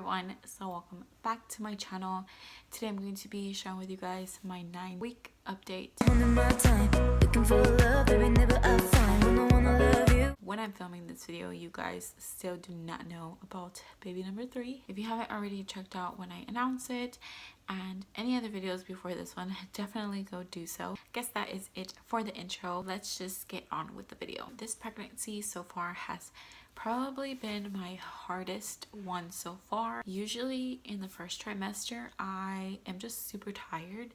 everyone, so welcome back to my channel. Today I'm going to be sharing with you guys my 9-week update. When I'm filming this video, you guys still do not know about baby number 3. If you haven't already checked out when I announce it and any other videos before this one, definitely go do so. I guess that is it for the intro. Let's just get on with the video. This pregnancy so far has probably been my hardest one so far. Usually in the first trimester I am just super tired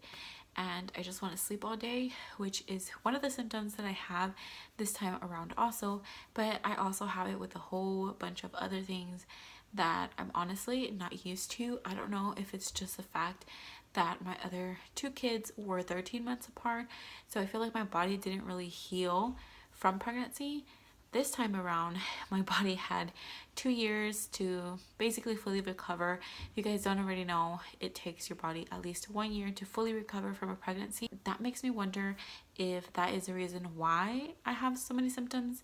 and I just want to sleep all day, which is one of the symptoms that I have this time around also, but I also have it with a whole bunch of other things that I'm honestly not used to. I don't know if it's just the fact that my other 2 kids were 13 months apart, so I feel like my body didn't really heal from pregnancy. This time around, my body had 2 years to basically fully recover. If you guys don't already know, it takes your body at least 1 year to fully recover from a pregnancy. That makes me wonder if that is the reason why I have so many symptoms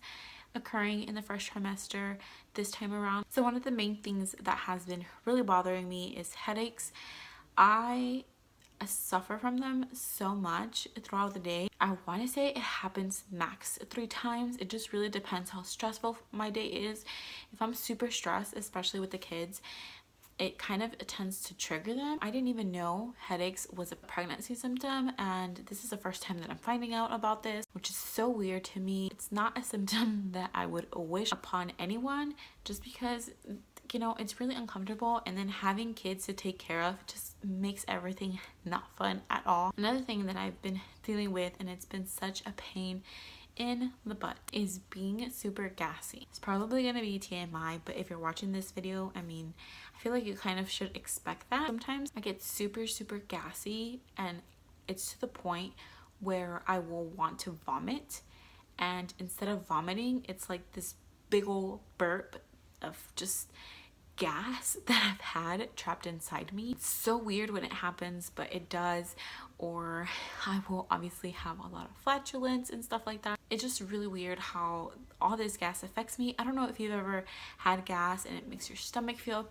occurring in the first trimester this time around. So one of the main things that has been really bothering me is headaches. I suffer from them so much throughout the day. I want to say it happens max 3 times. It just really depends how stressful my day is. If I'm super stressed, especially with the kids, it kind of tends to trigger them. I didn't even know headaches was a pregnancy symptom, and this is the first time that I'm finding out about this, which is so weird to me. It's not a symptom that I would wish upon anyone, just because, you know, it's really uncomfortable, and then having kids to take care of just makes everything not fun at all. Another thing that I've been dealing with, and it's been such a pain in the butt, is being super gassy. It's probably gonna be TMI, but if you're watching this video, I mean, I feel like you kind of should expect that. Sometimes I get super gassy, and it's to the point where I will want to vomit, and instead of vomiting, it's like this big old burp of just gas that I've had trapped inside me. It's so weird when it happens, but it does. Or I will obviously have a lot of flatulence and stuff like that. It's just really weird how all this gas affects me. I don't know if you've ever had gas and it makes your stomach feel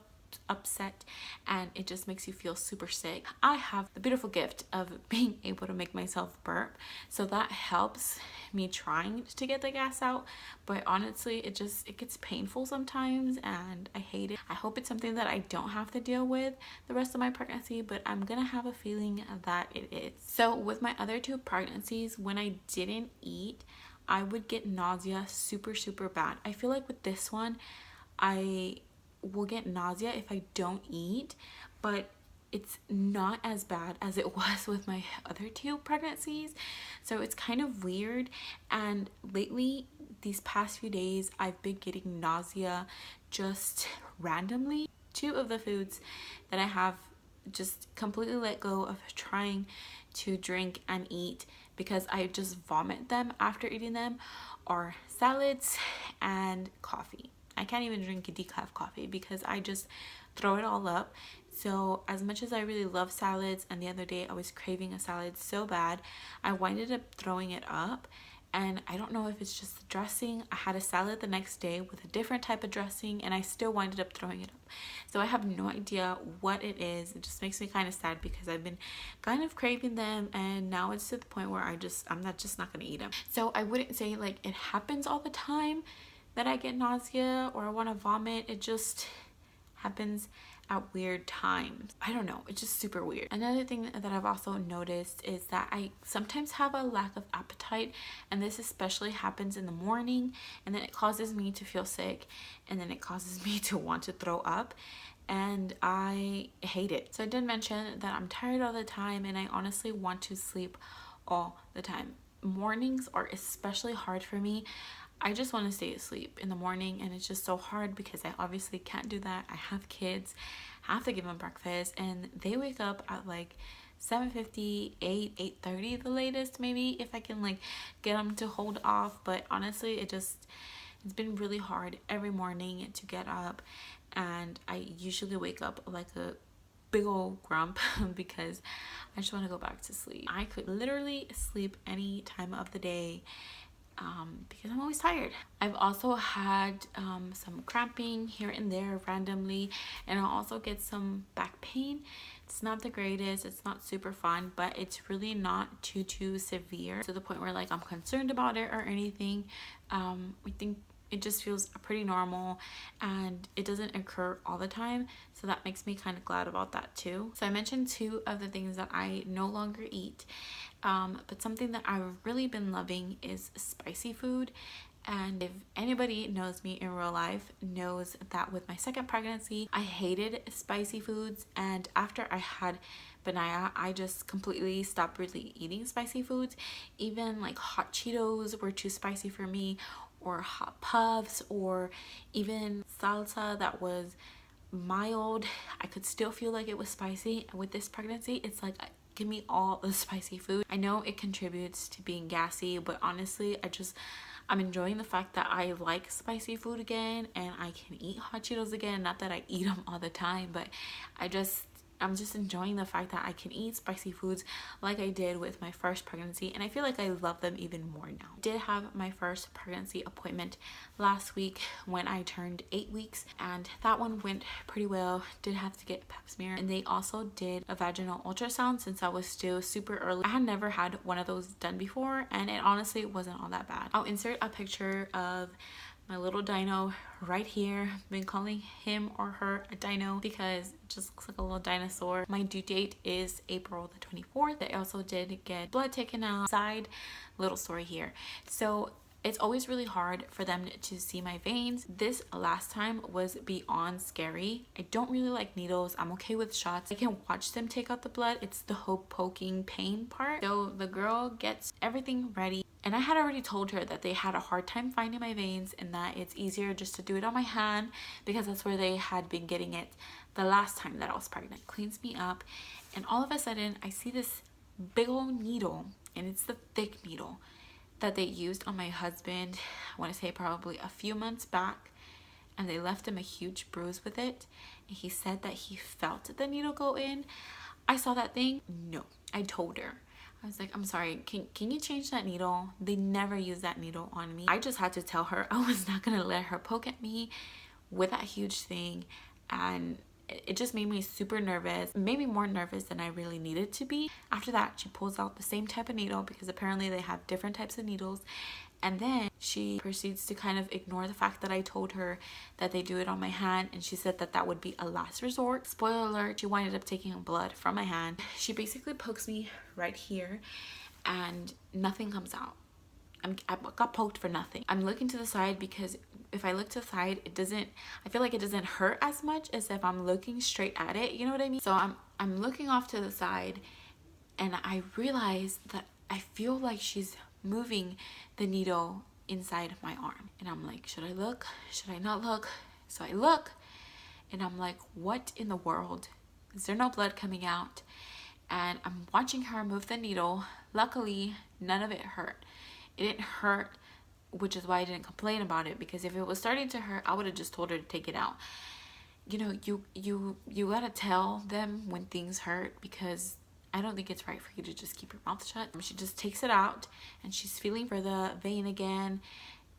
upset and it just makes you feel super sick. I have the beautiful gift of being able to make myself burp, so that helps me trying to get the gas out, but honestly it gets painful sometimes and I hate it. I hope it's something that I don't have to deal with the rest of my pregnancy, but I'm gonna have a feeling that it is. So with my other 2 pregnancies, when I didn't eat, I would get nausea super bad. I feel like with this one I will get nausea if I don't eat, but it's not as bad as it was with my other 2 pregnancies, so it's kind of weird. And lately, these past few days, I've been getting nausea just randomly. 2 of the foods that I have just completely let go of trying to drink and eat because I just vomit them after eating them are salads and coffee. I can't even drink a decaf coffee because I just throw it all up. So as much as I really love salads, and the other day I was craving a salad so bad, I winded up throwing it up. And I don't know if it's just the dressing. I had a salad the next day with a different type of dressing and I still winded up throwing it up. So I have no idea what it is. It just makes me kind of sad because I've been kind of craving them, and now it's to the point where I'm not gonna eat them. So I wouldn't say like it happens all the time that I get nausea or I want to vomit. It just happens at weird times. I don't know, it's just super weird. Another thing that I've also noticed is that I sometimes have a lack of appetite, and this especially happens in the morning, and then it causes me to feel sick, and then it causes me to want to throw up, and I hate it. So I did mention that I'm tired all the time and I honestly want to sleep all the time. Mornings are especially hard for me. I just want to stay asleep in the morning, and it's just so hard because I obviously can't do that. I have kids, have to give them breakfast, and they wake up at like 7:50, 8:30 the latest, maybe, if I can like get them to hold off. But honestly, it's been really hard every morning to get up, and I usually wake up like a big old grump because I just want to go back to sleep. I could literally sleep any time of the day because I'm always tired. I've also had some cramping here and there randomly, and I'll also get some back pain. It's not the greatest, it's not super fun, but it's really not too severe to the point where like I'm concerned about it or anything. I think it just feels pretty normal and it doesn't occur all the time, so that makes me kind of glad about that too. So I mentioned two of the things that I no longer eat, but something that I've really been loving is spicy food. And if anybody knows me in real life knows that with my second pregnancy I hated spicy foods, and after I had Benaya I just completely stopped really eating spicy foods. Even like hot Cheetos were too spicy for me, or hot puffs, or even salsa that was mild, I could still feel like it was spicy. And with this pregnancy it's like, give me all the spicy food. I know it contributes to being gassy, but honestly I'm enjoying the fact that I like spicy food again and I can eat hot Cheetos again. Not that I eat them all the time, but I'm just enjoying the fact that I can eat spicy foods like I did with my first pregnancy, and I feel like I love them even more now. I did have my first pregnancy appointment last week when I turned 8 weeks, and that one went pretty well. Did have to get pap smear, and they also did a vaginal ultrasound since I was still super early. I had never had one of those done before, and it honestly wasn't all that bad. I'll insert a picture of my little dino right here. I've been calling him or her a dino because it just looks like a little dinosaur. My due date is April the 24th. I also did get blood taken outside. Little story here. So it's always really hard for them to see my veins. This last time was beyond scary. I don't really like needles. I'm okay with shots. I can watch them take out the blood. It's the whole poking pain part. So the girl gets everything ready, and I had already told her that they had a hard time finding my veins and that it's easier just to do it on my hand because that's where they had been getting it the last time that I was pregnant. Cleans me up, and all of a sudden I see this big old needle, and it's the thick needle that they used on my husband, I want to say probably a few months back, and they left him a huge bruise with it. And he said that he felt the needle go in. I saw that thing. No, I told her. I was like, I'm sorry, can you change that needle? They never used that needle on me. I just had to tell her I was not gonna let her poke at me with that huge thing, and it just made me super nervous. It made me more nervous than I really needed to be. After that, she pulls out the same type of needle because apparently they have different types of needles. And then she proceeds to kind of ignore the fact that I told her that they do it on my hand, and she said that that would be a last resort. Spoiler alert, she winded up taking blood from my hand. She basically pokes me right here and nothing comes out. I got poked for nothing. I'm looking to the side because if I look to the side, I feel like it doesn't hurt as much as if I'm looking straight at it, you know what I mean? So I'm looking off to the side, and I realize that I feel like she's moving the needle inside my arm, and I'm like, should I look? Should I not look? So I look, and I'm like, what in the world? Is there no blood coming out? And I'm watching her move the needle. Luckily, none of it hurt. It didn't hurt, which is why I didn't complain about it, because if it was starting to hurt, I would have just told her to take it out. You know, you gotta tell them when things hurt, because I don't think it's right for you to just keep your mouth shut. She just takes it out, and she's feeling for the vein again,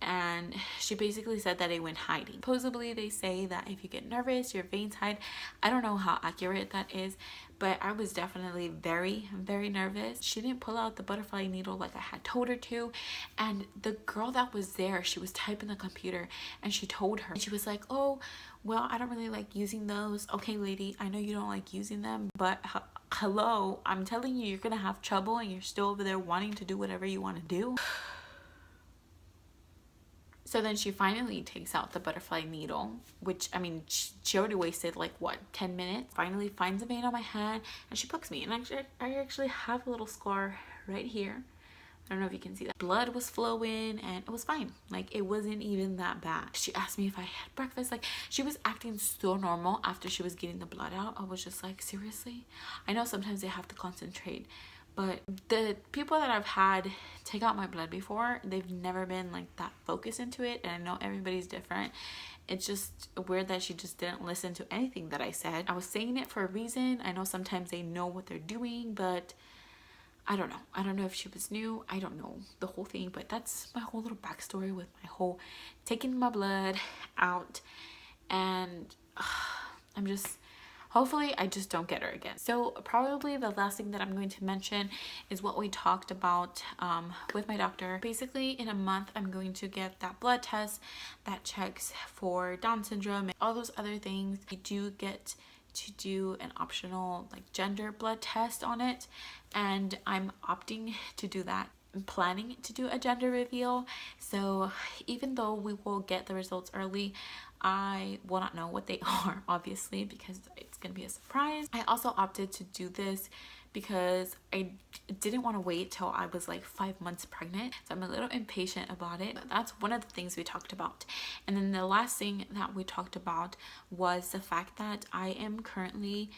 and she basically said that it went hiding. Supposedly they say that if you get nervous, your veins hide. I don't know how accurate that is, but I was definitely very nervous. She didn't pull out the butterfly needle like I had told her to, and the girl that was there, she was typing the computer, and she told her, and she was like, oh well, I don't really like using those. Okay lady, I know you don't like using them, but hello, I'm telling you, you're gonna have trouble, and you're still over there wanting to do whatever you want to do. So then she finally takes out the butterfly needle, which, I mean, she already wasted like, what, 10 minutes? Finally finds a vein on my hand, and she pokes me. And I actually have a little scar right here. I don't know if you can see that. Blood was flowing, and it was fine. Like, it wasn't even that bad. She asked me if I had breakfast. Like, she was acting so normal after she was getting the blood out. I was just like, seriously? I know sometimes they have to concentrate, but the people that I've had take out my blood before, they've never been like that focused into it. And I know everybody's different. It's just weird that she just didn't listen to anything that I said. I was saying it for a reason. I know sometimes they know what they're doing, but I don't know. I don't know if she was new. I don't know the whole thing, but that's my whole little backstory with my whole taking my blood out. And I'm just, hopefully I just don't get her again. So probably the last thing that I'm going to mention is what we talked about with my doctor. Basically in a month I'm going to get that blood test that checks for Down syndrome and all those other things. You do get to do an optional like gender blood test on it, and I'm opting to do that. I'm planning to do a gender reveal, so even though we will get the results early, I will not know what they are, obviously, because it's gonna be a surprise. I also opted to do this because I didn't want to wait till I was like 5 months pregnant, so I'm a little impatient about it. But that's one of the things we talked about. And then the last thing that we talked about was the fact that I am currently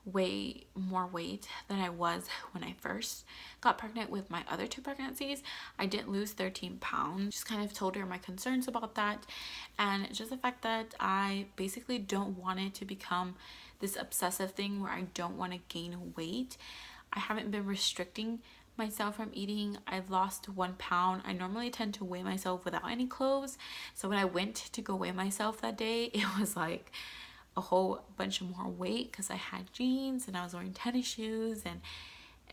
way more weight than I was when I first got pregnant with my other 2 pregnancies. I didn't lose 13 pounds. Just kind of told her my concerns about that, and just the fact that I basically don't want it to become this obsessive thing where I don't want to gain weight. I haven't been restricting myself from eating. I've lost 1 pound. I normally tend to weigh myself without any clothes, so when I went to go weigh myself that day, it was like a whole bunch of more weight because I had jeans and I was wearing tennis shoes, and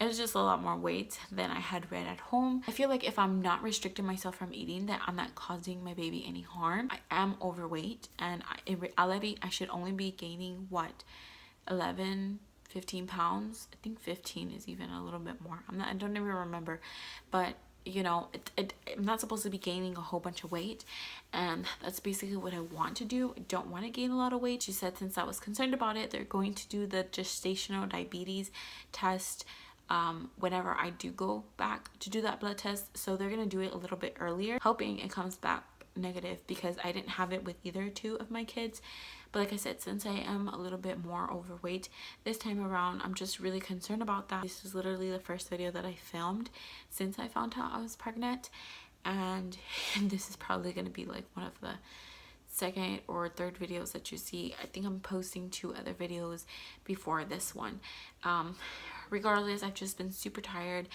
it was just a lot more weight than I had read at home. I feel like if I'm not restricting myself from eating, that I'm not causing my baby any harm. I am overweight, and in reality I should only be gaining what, 15 pounds. I think 15 is even a little bit more. I don't even remember, but you know, I'm not supposed to be gaining a whole bunch of weight, and that's basically what I want to do. I don't want to gain a lot of weight. She said since I was concerned about it, they're going to do the gestational diabetes test whenever I do go back to do that blood test, so they're gonna do it a little bit earlier, hoping it comes back negative, because I didn't have it with either 2 of my kids. But like I said, since I am a little bit more overweight this time around, I'm just really concerned about that. This is literally the first video that I filmed since I found out I was pregnant, and this is probably going to be like one of the second or third videos that you see. I think I'm posting 2 other videos before this one. Regardless, I've just been super tired,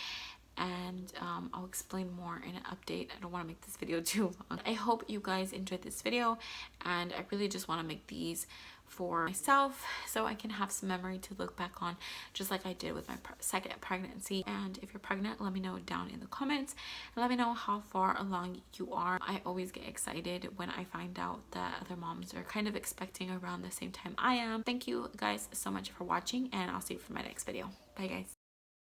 and I'll explain more in an update. I don't want to make this video too long. I hope you guys enjoyed this video, and I really just want to make these for myself so I can have some memory to look back on, just like I did with my second pregnancy. And if you're pregnant, let me know down in the comments, and let me know how far along you are. I always get excited when I find out that other moms are kind of expecting around the same time I am. Thank you guys so much for watching, and I'll see you for my next video. Bye guys.